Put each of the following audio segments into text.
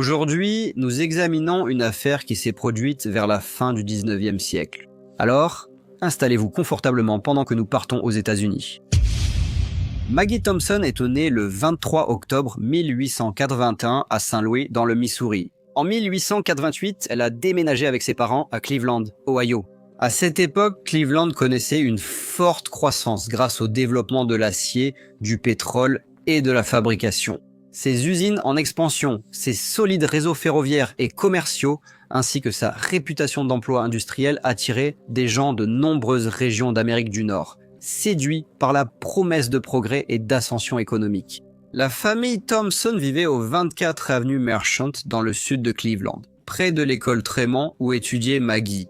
Aujourd'hui, nous examinons une affaire qui s'est produite vers la fin du 19e siècle. Alors, installez-vous confortablement pendant que nous partons aux États-Unis. Maggie Thompson est née le 23 octobre 1881 à Saint-Louis, dans le Missouri. En 1888, elle a déménagé avec ses parents à Cleveland, Ohio. À cette époque, Cleveland connaissait une forte croissance grâce au développement de l'acier, du pétrole et de la fabrication. Ses usines en expansion, ses solides réseaux ferroviaires et commerciaux, ainsi que sa réputation d'emploi industriel attiraient des gens de nombreuses régions d'Amérique du Nord, séduits par la promesse de progrès et d'ascension économique. La famille Thompson vivait au 24 avenue Merchant dans le sud de Cleveland, près de l'école Tremont où étudiait Maggie.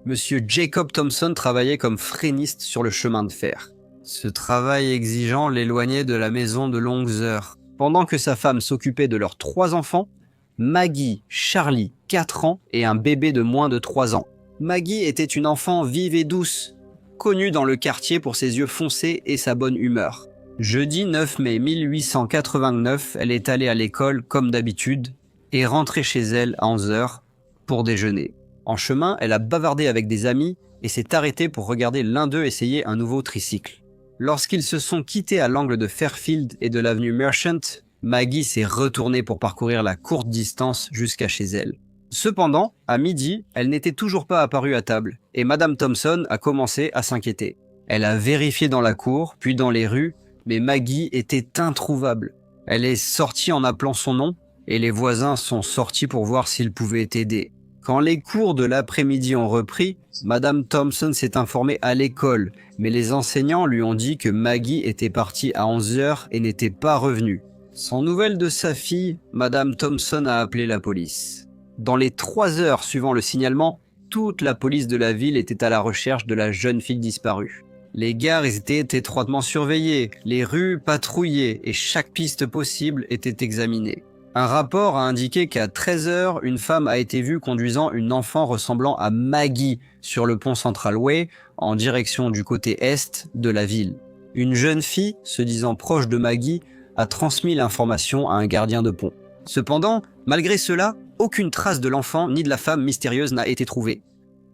Monsieur Jacob Thompson travaillait comme freiniste sur le chemin de fer. Ce travail exigeant l'éloignait de la maison de longues heures. Pendant que sa femme s'occupait de leurs 3 enfants, Maggie, Charlie, 4 ans et un bébé de moins de 3 ans. Maggie était une enfant vive et douce, connue dans le quartier pour ses yeux foncés et sa bonne humeur. Jeudi 9 mai 1889, elle est allée à l'école comme d'habitude et rentrée chez elle à 11 h pour déjeuner. En chemin, elle a bavardé avec des amis et s'est arrêtée pour regarder l'un d'eux essayer un nouveau tricycle. Lorsqu'ils se sont quittés à l'angle de Fairfield et de l'avenue Merchant, Maggie s'est retournée pour parcourir la courte distance jusqu'à chez elle. Cependant, à midi, elle n'était toujours pas apparue à table et Madame Thompson a commencé à s'inquiéter. Elle a vérifié dans la cour, puis dans les rues, mais Maggie était introuvable. Elle est sortie en appelant son nom et les voisins sont sortis pour voir s'ils pouvaient aider. Quand les cours de l'après-midi ont repris, Madame Thompson s'est informée à l'école, mais les enseignants lui ont dit que Maggie était partie à 11 h et n'était pas revenue. Sans nouvelles de sa fille, Madame Thompson a appelé la police. Dans les 3 heures suivant le signalement, toute la police de la ville était à la recherche de la jeune fille disparue. Les gares étaient étroitement surveillées, les rues patrouillées et chaque piste possible était examinée. Un rapport a indiqué qu'à 13 h, une femme a été vue conduisant une enfant ressemblant à Maggie sur le pont Central Way en direction du côté est de la ville. Une jeune fille, se disant proche de Maggie, a transmis l'information à un gardien de pont. Cependant, malgré cela, aucune trace de l'enfant ni de la femme mystérieuse n'a été trouvée.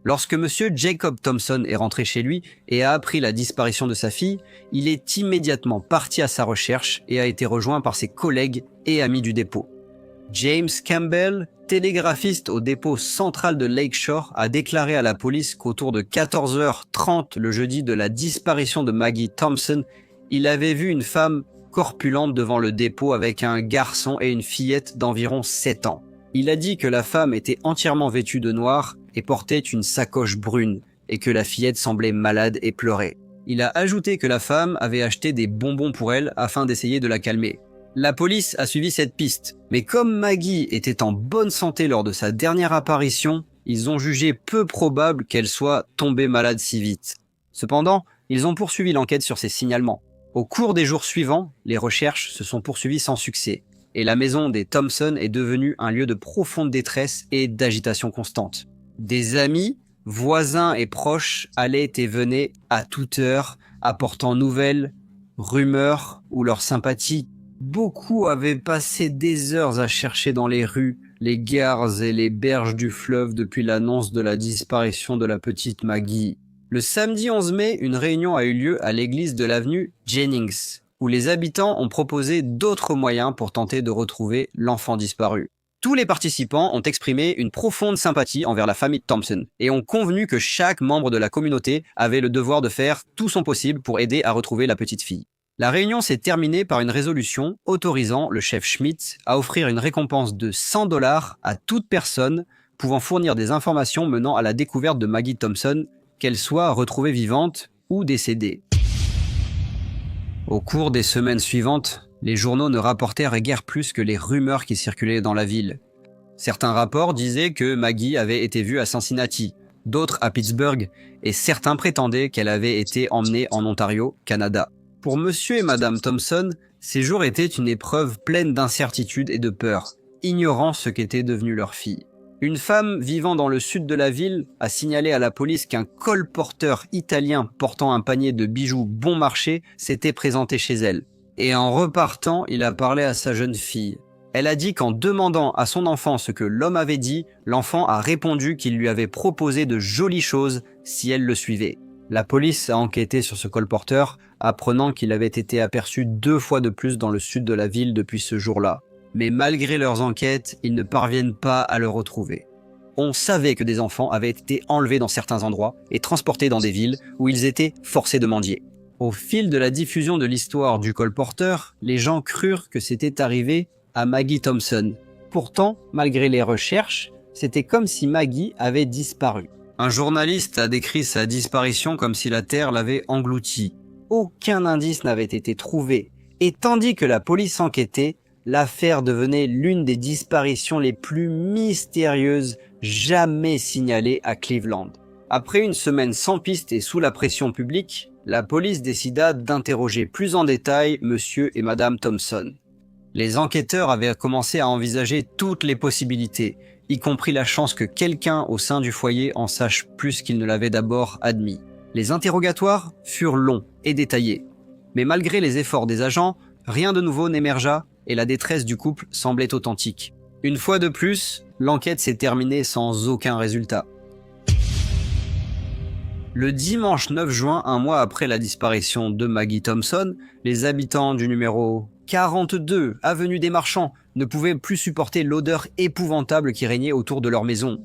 Lorsque monsieur Jacob Thompson est rentré chez lui et a appris la disparition de sa fille, il est immédiatement parti à sa recherche et a été rejoint par ses collègues et amis du dépôt. James Campbell, télégraphiste au dépôt central de Lakeshore, a déclaré à la police qu'autour de 14 h 30 le jeudi de la disparition de Maggie Thompson, il avait vu une femme corpulente devant le dépôt avec un garçon et une fillette d'environ 7 ans. Il a dit que la femme était entièrement vêtue de noir et portait une sacoche brune et que la fillette semblait malade et pleurait. Il a ajouté que la femme avait acheté des bonbons pour elle afin d'essayer de la calmer. La police a suivi cette piste, mais comme Maggie était en bonne santé lors de sa dernière apparition, ils ont jugé peu probable qu'elle soit tombée malade si vite. Cependant, ils ont poursuivi l'enquête sur ces signalements. Au cours des jours suivants, les recherches se sont poursuivies sans succès, et la maison des Thompson est devenue un lieu de profonde détresse et d'agitation constante. Des amis, voisins et proches allaient et venaient à toute heure, apportant nouvelles, rumeurs ou leur sympathie. Beaucoup avaient passé des heures à chercher dans les rues, les gares et les berges du fleuve depuis l'annonce de la disparition de la petite Maggie. Le samedi 11 mai, une réunion a eu lieu à l'église de l'avenue Jennings, où les habitants ont proposé d'autres moyens pour tenter de retrouver l'enfant disparu. Tous les participants ont exprimé une profonde sympathie envers la famille Thompson et ont convenu que chaque membre de la communauté avait le devoir de faire tout son possible pour aider à retrouver la petite fille. La réunion s'est terminée par une résolution autorisant le chef Schmidt à offrir une récompense de 100 $ à toute personne pouvant fournir des informations menant à la découverte de Maggie Thompson, qu'elle soit retrouvée vivante ou décédée. Au cours des semaines suivantes, les journaux ne rapportèrent guère plus que les rumeurs qui circulaient dans la ville. Certains rapports disaient que Maggie avait été vue à Cincinnati, d'autres à Pittsburgh, et certains prétendaient qu'elle avait été emmenée en Ontario, Canada. Pour monsieur et madame Thompson, ces jours étaient une épreuve pleine d'incertitude et de peur, ignorant ce qu'était devenue leur fille. Une femme vivant dans le sud de la ville a signalé à la police qu'un colporteur italien portant un panier de bijoux bon marché s'était présenté chez elle. Et en repartant, il a parlé à sa jeune fille. Elle a dit qu'en demandant à son enfant ce que l'homme avait dit, l'enfant a répondu qu'il lui avait proposé de jolies choses si elle le suivait. La police a enquêté sur ce colporteur, apprenant qu'il avait été aperçu 2 fois de plus dans le sud de la ville depuis ce jour-là. Mais malgré leurs enquêtes, ils ne parviennent pas à le retrouver. On savait que des enfants avaient été enlevés dans certains endroits et transportés dans des villes où ils étaient forcés de mendier. Au fil de la diffusion de l'histoire du colporteur, les gens crurent que c'était arrivé à Maggie Thompson. Pourtant, malgré les recherches, c'était comme si Maggie avait disparu. Un journaliste a décrit sa disparition comme si la terre l'avait engloutie. Aucun indice n'avait été trouvé, et tandis que la police enquêtait, l'affaire devenait l'une des disparitions les plus mystérieuses jamais signalées à Cleveland. Après une semaine sans piste et sous la pression publique, la police décida d'interroger plus en détail Monsieur et Madame Thompson. Les enquêteurs avaient commencé à envisager toutes les possibilités, y compris la chance que quelqu'un au sein du foyer en sache plus qu'il ne l'avait d'abord admis. Les interrogatoires furent longs et détaillés, mais malgré les efforts des agents, rien de nouveau n'émergea et la détresse du couple semblait authentique. Une fois de plus, l'enquête s'est terminée sans aucun résultat. Le dimanche 9 juin, un mois après la disparition de Maggie Thompson, les habitants du numéro 42 avenue des Marchands ne pouvaient plus supporter l'odeur épouvantable qui régnait autour de leur maison.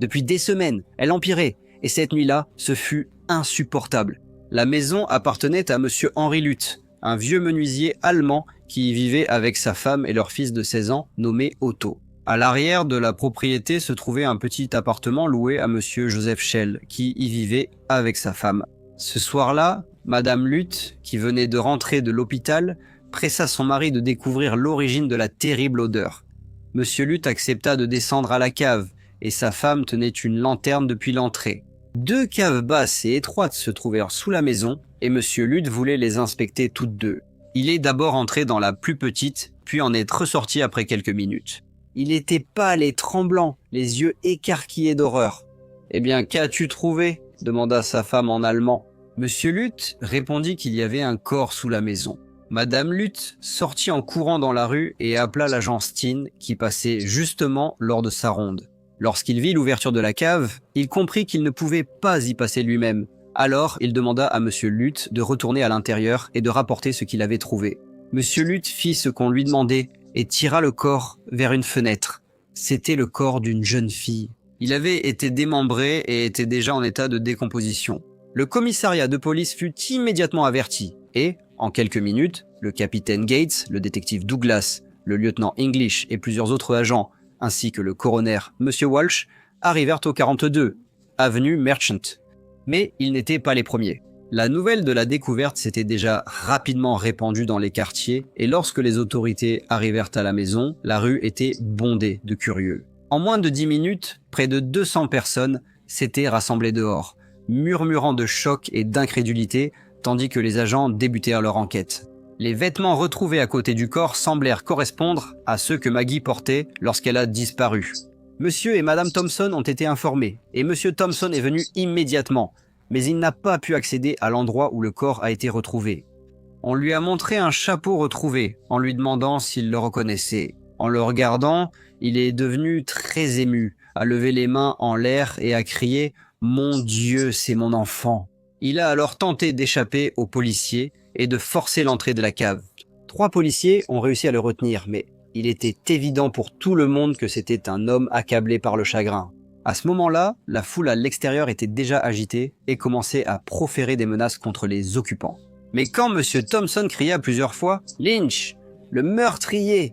Depuis des semaines, elle empirait, et cette nuit-là, ce fut insupportable. La maison appartenait à Monsieur Henri Luth, un vieux menuisier allemand qui y vivait avec sa femme et leur fils de 16 ans, nommé Otto. À l'arrière de la propriété se trouvait un petit appartement loué à Monsieur Joseph Schell, qui y vivait avec sa femme. Ce soir-là, Madame Luth, qui venait de rentrer de l'hôpital, pressa son mari de découvrir l'origine de la terrible odeur. Monsieur Luth accepta de descendre à la cave, et sa femme tenait une lanterne depuis l'entrée. 2 caves basses et étroites se trouvèrent sous la maison, et Monsieur Luth voulait les inspecter toutes deux. Il est d'abord entré dans la plus petite, puis en est ressorti après quelques minutes. Il était pâle et tremblant, les yeux écarquillés d'horreur. « Eh bien, qu'as-tu trouvé ?» demanda sa femme en allemand. Monsieur Luth répondit qu'il y avait un corps sous la maison. Madame Luth sortit en courant dans la rue et appela l'agent Steen qui passait justement lors de sa ronde. Lorsqu'il vit l'ouverture de la cave, il comprit qu'il ne pouvait pas y passer lui-même. Alors, il demanda à Monsieur Luth de retourner à l'intérieur et de rapporter ce qu'il avait trouvé. Monsieur Luth fit ce qu'on lui demandait et tira le corps vers une fenêtre. C'était le corps d'une jeune fille. Il avait été démembré et était déjà en état de décomposition. Le commissariat de police fut immédiatement averti et, en quelques minutes, le capitaine Gates, le détective Douglas, le lieutenant English et plusieurs autres agents, ainsi que le coroner Monsieur Walsh, arrivèrent au 42, avenue Merchant. Mais ils n'étaient pas les premiers. La nouvelle de la découverte s'était déjà rapidement répandue dans les quartiers et lorsque les autorités arrivèrent à la maison, la rue était bondée de curieux. En moins de 10 minutes, près de 200 personnes s'étaient rassemblées dehors, murmurant de choc et d'incrédulité, tandis que les agents débutèrent leur enquête. Les vêtements retrouvés à côté du corps semblèrent correspondre à ceux que Maggie portait lorsqu'elle a disparu. Monsieur et Madame Thompson ont été informés, et Monsieur Thompson est venu immédiatement, mais il n'a pas pu accéder à l'endroit où le corps a été retrouvé. On lui a montré un chapeau retrouvé, en lui demandant s'il le reconnaissait. En le regardant, il est devenu très ému, a levé les mains en l'air et a crié « Mon Dieu, c'est mon enfant !» Il a alors tenté d'échapper aux policiers et de forcer l'entrée de la cave. 3 policiers ont réussi à le retenir, mais il était évident pour tout le monde que c'était un homme accablé par le chagrin. À ce moment-là, la foule à l'extérieur était déjà agitée et commençait à proférer des menaces contre les occupants. Mais quand M. Thompson cria plusieurs fois « Lynch, le meurtrier !»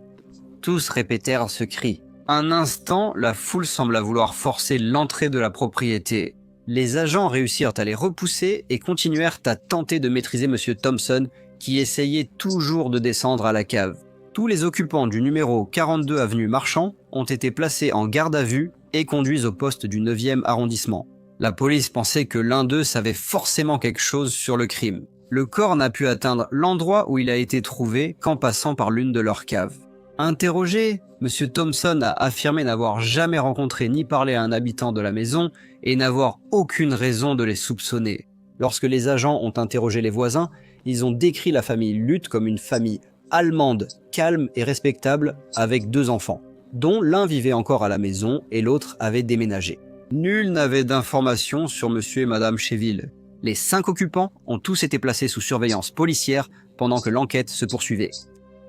tous répétèrent ce cri. Un instant, la foule sembla vouloir forcer l'entrée de la propriété. Les agents réussirent à les repousser et continuèrent à tenter de maîtriser M. Thompson qui essayait toujours de descendre à la cave. Tous les occupants du numéro 42 avenue Marchand ont été placés en garde à vue et conduits au poste du 9e arrondissement. La police pensait que l'un d'eux savait forcément quelque chose sur le crime. Le corps n'a pu atteindre l'endroit où il a été trouvé qu'en passant par l'une de leurs caves. Interrogé, M. Thompson a affirmé n'avoir jamais rencontré ni parlé à un habitant de la maison et n'avoir aucune raison de les soupçonner. Lorsque les agents ont interrogé les voisins, ils ont décrit la famille Luth comme une famille allemande, calme et respectable, avec 2 enfants, dont l'un vivait encore à la maison et l'autre avait déménagé. Nul n'avait d'informations sur monsieur et madame Cheville. Les 5 occupants ont tous été placés sous surveillance policière pendant que l'enquête se poursuivait.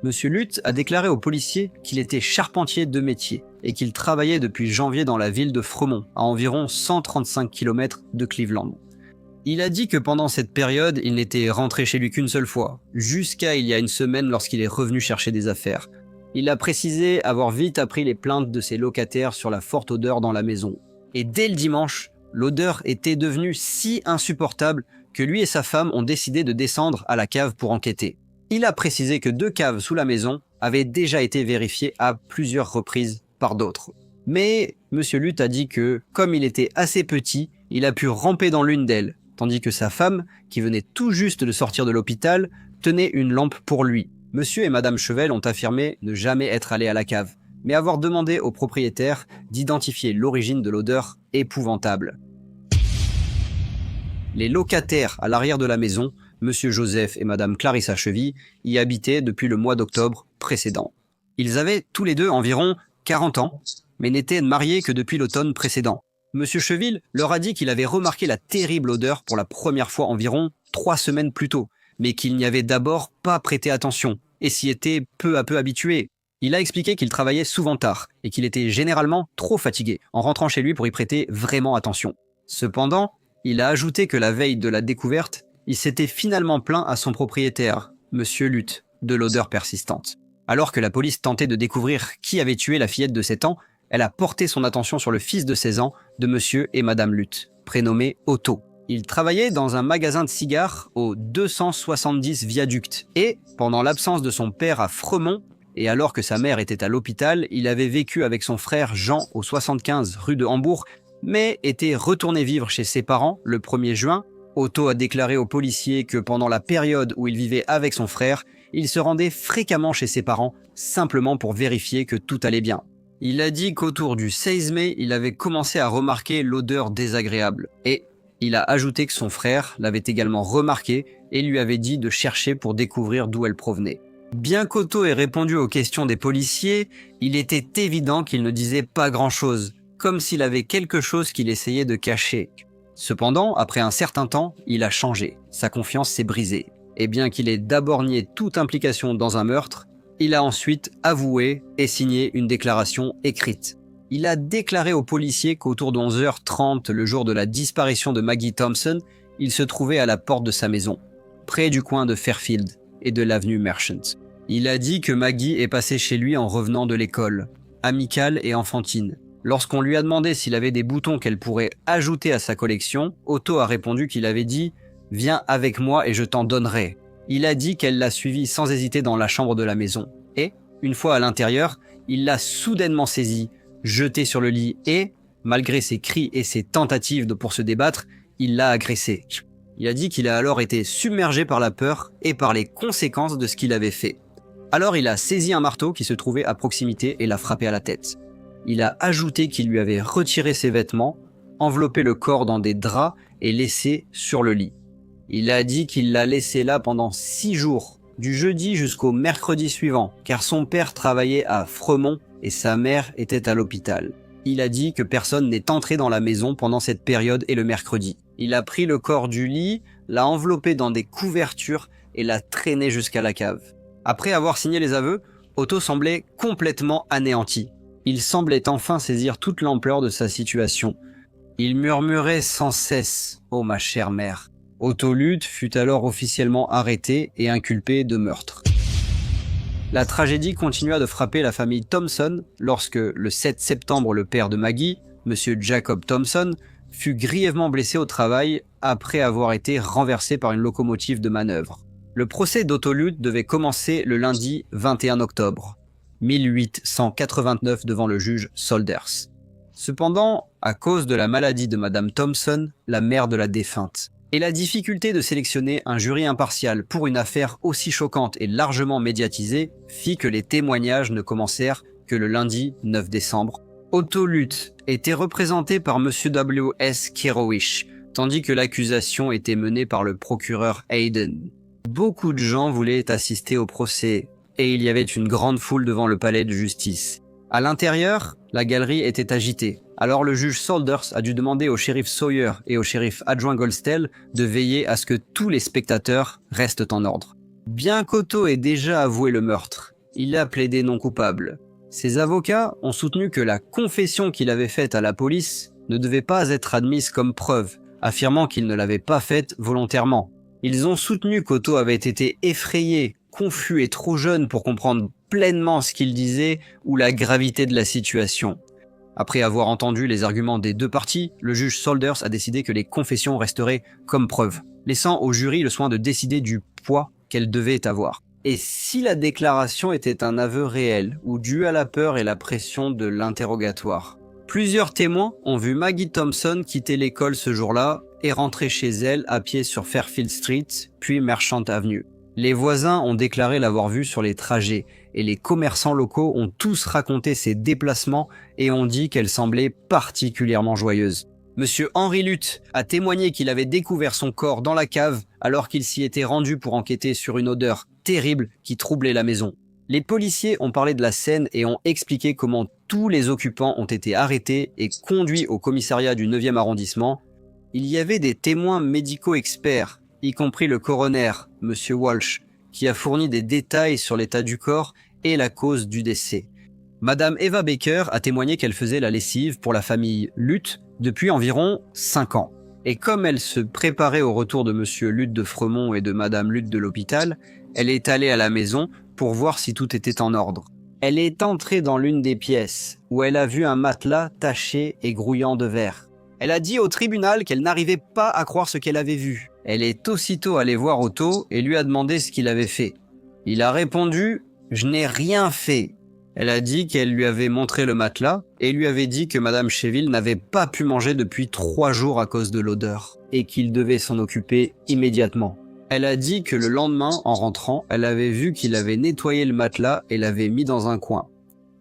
Monsieur Luth a déclaré aux policiers qu'il était charpentier de métier et qu'il travaillait depuis janvier dans la ville de Fremont, à environ 135 km de Cleveland. Il a dit que pendant cette période, il n'était rentré chez lui qu'une seule fois, jusqu'à il y a une semaine lorsqu'il est revenu chercher des affaires. Il a précisé avoir vite appris les plaintes de ses locataires sur la forte odeur dans la maison. Et dès le dimanche, l'odeur était devenue si insupportable que lui et sa femme ont décidé de descendre à la cave pour enquêter. Il a précisé que 2 caves sous la maison avaient déjà été vérifiées à plusieurs reprises par d'autres. Mais M. Luth a dit que, comme il était assez petit, il a pu ramper dans l'une d'elles, tandis que sa femme, qui venait tout juste de sortir de l'hôpital, tenait une lampe pour lui. Monsieur et Madame Chevelle ont affirmé ne jamais être allés à la cave, mais avoir demandé au propriétaire d'identifier l'origine de l'odeur épouvantable. Les locataires à l'arrière de la maison, Monsieur Joseph et Madame Clarissa Cheville, y habitaient depuis le mois d'octobre précédent. Ils avaient tous les deux environ 40 ans, mais n'étaient mariés que depuis l'automne précédent. Monsieur Cheville leur a dit qu'il avait remarqué la terrible odeur pour la première fois environ 3 semaines plus tôt, mais qu'il n'y avait d'abord pas prêté attention et s'y était peu à peu habitué. Il a expliqué qu'il travaillait souvent tard et qu'il était généralement trop fatigué en rentrant chez lui pour y prêter vraiment attention. Cependant, il a ajouté que la veille de la découverte, il s'était finalement plaint à son propriétaire, Monsieur Luth, de l'odeur persistante. Alors que la police tentait de découvrir qui avait tué la fillette de 7 ans, elle a porté son attention sur le fils de 16 ans de Monsieur et Madame Luth, prénommé Otto. Il travaillait dans un magasin de cigares au 270 Viaduct et, pendant l'absence de son père à Fremont, et alors que sa mère était à l'hôpital, il avait vécu avec son frère Jean au 75 rue de Hambourg, mais était retourné vivre chez ses parents le 1er juin. Otto a déclaré aux policiers que pendant la période où il vivait avec son frère, il se rendait fréquemment chez ses parents, simplement pour vérifier que tout allait bien. Il a dit qu'autour du 16 mai, il avait commencé à remarquer l'odeur désagréable. Et il a ajouté que son frère l'avait également remarqué et lui avait dit de chercher pour découvrir d'où elle provenait. Bien qu'Otto ait répondu aux questions des policiers, il était évident qu'il ne disait pas grand-chose, comme s'il avait quelque chose qu'il essayait de cacher. Cependant, après un certain temps, il a changé, sa confiance s'est brisée. Et bien qu'il ait d'abord nié toute implication dans un meurtre, il a ensuite avoué et signé une déclaration écrite. Il a déclaré aux policiers qu'autour de 11h30, le jour de la disparition de Maggie Thompson, il se trouvait à la porte de sa maison, près du coin de Fairfield et de l'avenue Merchant. Il a dit que Maggie est passée chez lui en revenant de l'école, amicale et enfantine. Lorsqu'on lui a demandé s'il avait des boutons qu'elle pourrait ajouter à sa collection, Otto a répondu qu'il avait dit « Viens avec moi et je t'en donnerai ». Il a dit qu'elle l'a suivi sans hésiter dans la chambre de la maison. Et, une fois à l'intérieur, il l'a soudainement saisi, jeté sur le lit et, malgré ses cris et ses tentatives pour se débattre, il l'a agressé. Il a dit qu'il a alors été submergé par la peur et par les conséquences de ce qu'il avait fait. Alors il a saisi un marteau qui se trouvait à proximité et l'a frappé à la tête. Il a ajouté qu'il lui avait retiré ses vêtements, enveloppé le corps dans des draps et laissé sur le lit. Il a dit qu'il l'a laissé là pendant 6 jours, du jeudi jusqu'au mercredi suivant, car son père travaillait à Fremont et sa mère était à l'hôpital. Il a dit que personne n'est entré dans la maison pendant cette période et le mercredi. Il a pris le corps du lit, l'a enveloppé dans des couvertures et l'a traîné jusqu'à la cave. Après avoir signé les aveux, Otto semblait complètement anéanti. Il semblait enfin saisir toute l'ampleur de sa situation. Il murmurait sans cesse « Oh ma chère mère ». Otto Luth fut alors officiellement arrêté et inculpé de meurtre. La tragédie continua de frapper la famille Thompson lorsque, le 7 septembre, le père de Maggie, M. Jacob Thompson, fut grièvement blessé au travail après avoir été renversé par une locomotive de manœuvre. Le procès d'Otto Luth devait commencer le lundi 21 octobre 1889 devant le juge Solders. Cependant, à cause de la maladie de Madame Thompson, la mère de la défunte, et la difficulté de sélectionner un jury impartial pour une affaire aussi choquante et largement médiatisée fit que les témoignages ne commencèrent que le lundi 9 décembre. Otto Luth était représenté par M. W.S. Kerowish, tandis que l'accusation était menée par le procureur Hayden. Beaucoup de gens voulaient assister au procès, et il y avait une grande foule devant le palais de justice. À l'intérieur, la galerie était agitée. Alors le juge Saunders a dû demander au shérif Sawyer et au shérif adjoint Goldstell de veiller à ce que tous les spectateurs restent en ordre. Bien qu'Otto ait déjà avoué le meurtre, il a plaidé non coupable. Ses avocats ont soutenu que la confession qu'il avait faite à la police ne devait pas être admise comme preuve, affirmant qu'il ne l'avait pas faite volontairement. Ils ont soutenu qu'Otto avait été effrayé, confus et trop jeune pour comprendre pleinement ce qu'il disait ou la gravité de la situation. Après avoir entendu les arguments des deux parties, le juge Saunders a décidé que les confessions resteraient comme preuve, laissant au jury le soin de décider du poids qu'elles devaient avoir. Et si la déclaration était un aveu réel ou dû à la peur et la pression de l'interrogatoire? Plusieurs témoins ont vu Maggie Thompson quitter l'école ce jour-là et rentrer chez elle à pied sur Fairfield Street, puis Merchant Avenue. Les voisins ont déclaré l'avoir vue sur les trajets et les commerçants locaux ont tous raconté ses déplacements et ont dit qu'elle semblait particulièrement joyeuse. Monsieur Henry Lutt a témoigné qu'il avait découvert son corps dans la cave alors qu'il s'y était rendu pour enquêter sur une odeur terrible qui troublait la maison. Les policiers ont parlé de la scène et ont expliqué comment tous les occupants ont été arrêtés et conduits au commissariat du 9e arrondissement. Il y avait des témoins médicaux experts, y compris le coroner, Monsieur Walsh, qui a fourni des détails sur l'état du corps et la cause du décès. Madame Eva Baker a témoigné qu'elle faisait la lessive pour la famille Lutt depuis environ 5 ans. Et comme elle se préparait au retour de Monsieur Lutt de Fremont et de Madame Lutt de l'hôpital, elle est allée à la maison pour voir si tout était en ordre. Elle est entrée dans l'une des pièces, où elle a vu un matelas taché et grouillant de verre. Elle a dit au tribunal qu'elle n'arrivait pas à croire ce qu'elle avait vu. Elle est aussitôt allée voir Otto et lui a demandé ce qu'il avait fait. Il a répondu « Je n'ai rien fait ». Elle a dit qu'elle lui avait montré le matelas et lui avait dit que Madame Sheville n'avait pas pu manger depuis 3 jours à cause de l'odeur et qu'il devait s'en occuper immédiatement. Elle a dit que le lendemain, en rentrant, elle avait vu qu'il avait nettoyé le matelas et l'avait mis dans un coin.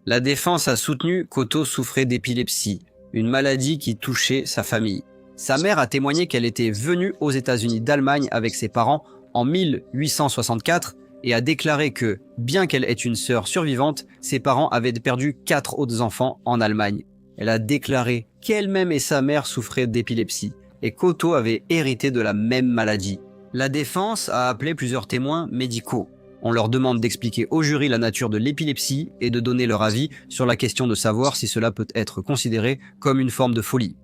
La défense a soutenu qu'Otto souffrait d'épilepsie, une maladie qui touchait sa famille. Sa mère a témoigné qu'elle était venue aux États-Unis d'Allemagne avec ses parents en 1864 et a déclaré que, bien qu'elle ait une sœur survivante, ses parents avaient perdu 4 autres enfants en Allemagne. Elle a déclaré qu'elle-même et sa mère souffraient d'épilepsie et qu'Otto avait hérité de la même maladie. La défense a appelé plusieurs témoins médicaux. On leur demande d'expliquer au jury la nature de l'épilepsie et de donner leur avis sur la question de savoir si cela peut être considéré comme une forme de folie.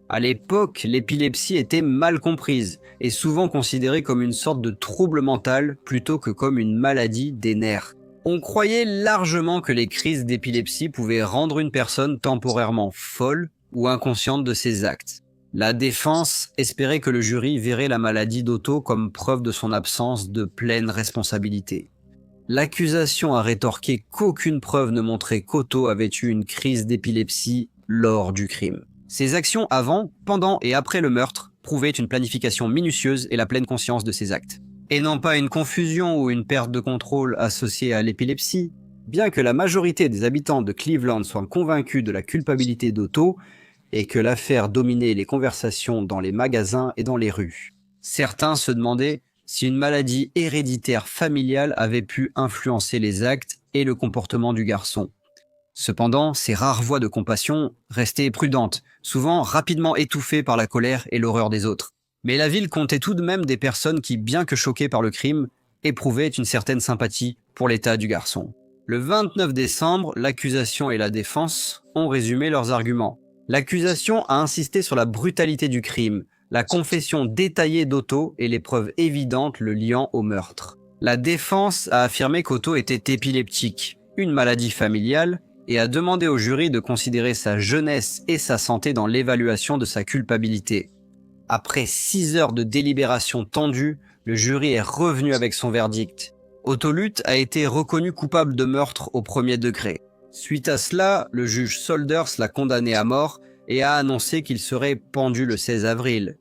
À l'époque, l'épilepsie était mal comprise et souvent considérée comme une sorte de trouble mental plutôt que comme une maladie des nerfs. On croyait largement que les crises d'épilepsie pouvaient rendre une personne temporairement folle ou inconsciente de ses actes. La défense espérait que le jury verrait la maladie d'Otto comme preuve de son absence de pleine responsabilité. L'accusation a rétorqué qu'aucune preuve ne montrait qu'Otto avait eu une crise d'épilepsie lors du crime. Ses actions avant, pendant et après le meurtre prouvaient une planification minutieuse et la pleine conscience de ses actes. Et non pas une confusion ou une perte de contrôle associée à l'épilepsie. Bien que la majorité des habitants de Cleveland soient convaincus de la culpabilité d'Otto et que l'affaire dominait les conversations dans les magasins et dans les rues, certains se demandaient si une maladie héréditaire familiale avait pu influencer les actes et le comportement du garçon. Cependant, ces rares voix de compassion restaient prudentes, souvent rapidement étouffées par la colère et l'horreur des autres. Mais la ville comptait tout de même des personnes qui, bien que choquées par le crime, éprouvaient une certaine sympathie pour l'état du garçon. Le 29 décembre, l'accusation et la défense ont résumé leurs arguments. L'accusation a insisté sur la brutalité du crime, la confession détaillée d'Otto et les preuves évidentes le liant au meurtre. La défense a affirmé qu'Otto était épileptique, une maladie familiale, et a demandé au jury de considérer sa jeunesse et sa santé dans l'évaluation de sa culpabilité. Après 6 heures de délibération tendue, le jury est revenu avec son verdict. Otto Lutt a été reconnu coupable de meurtre au premier degré. Suite à cela, le juge Saunders l'a condamné à mort et a annoncé qu'il serait pendu le 16 avril.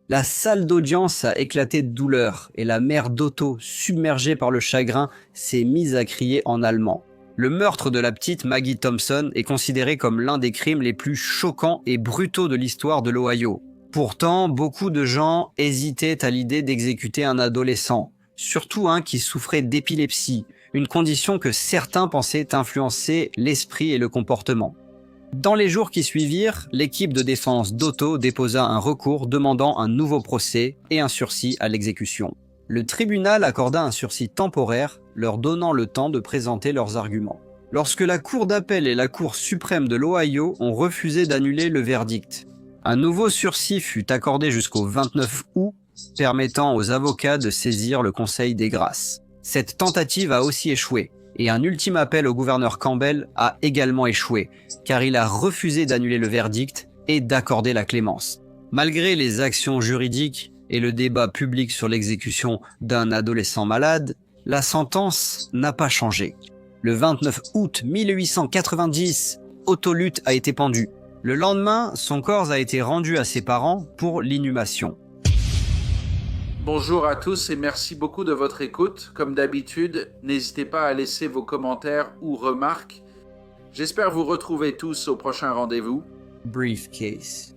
La salle d'audience a éclaté de douleur et la mère d'Otto, submergée par le chagrin, s'est mise à crier en allemand. Le meurtre de la petite Maggie Thompson est considéré comme l'un des crimes les plus choquants et brutaux de l'histoire de l'Ohio. Pourtant, beaucoup de gens hésitaient à l'idée d'exécuter un adolescent, surtout un qui souffrait d'épilepsie, une condition que certains pensaient influencer l'esprit et le comportement. Dans les jours qui suivirent, l'équipe de défense d'Otto déposa un recours demandant un nouveau procès et un sursis à l'exécution. Le tribunal accorda un sursis temporaire, leur donnant le temps de présenter leurs arguments. Lorsque la Cour d'appel et la Cour suprême de l'Ohio ont refusé d'annuler le verdict, un nouveau sursis fut accordé jusqu'au 29 août, permettant aux avocats de saisir le Conseil des grâces. Cette tentative a aussi échoué, et un ultime appel au gouverneur Campbell a également échoué, car il a refusé d'annuler le verdict et d'accorder la clémence. Malgré les actions juridiques et le débat public sur l'exécution d'un adolescent malade, la sentence n'a pas changé. Le 29 août 1890, Otto Luth a été pendu. Le lendemain, son corps a été rendu à ses parents pour l'inhumation. Bonjour à tous et merci beaucoup de votre écoute. Comme d'habitude, n'hésitez pas à laisser vos commentaires ou remarques. J'espère vous retrouver tous au prochain rendez-vous. Briefcase.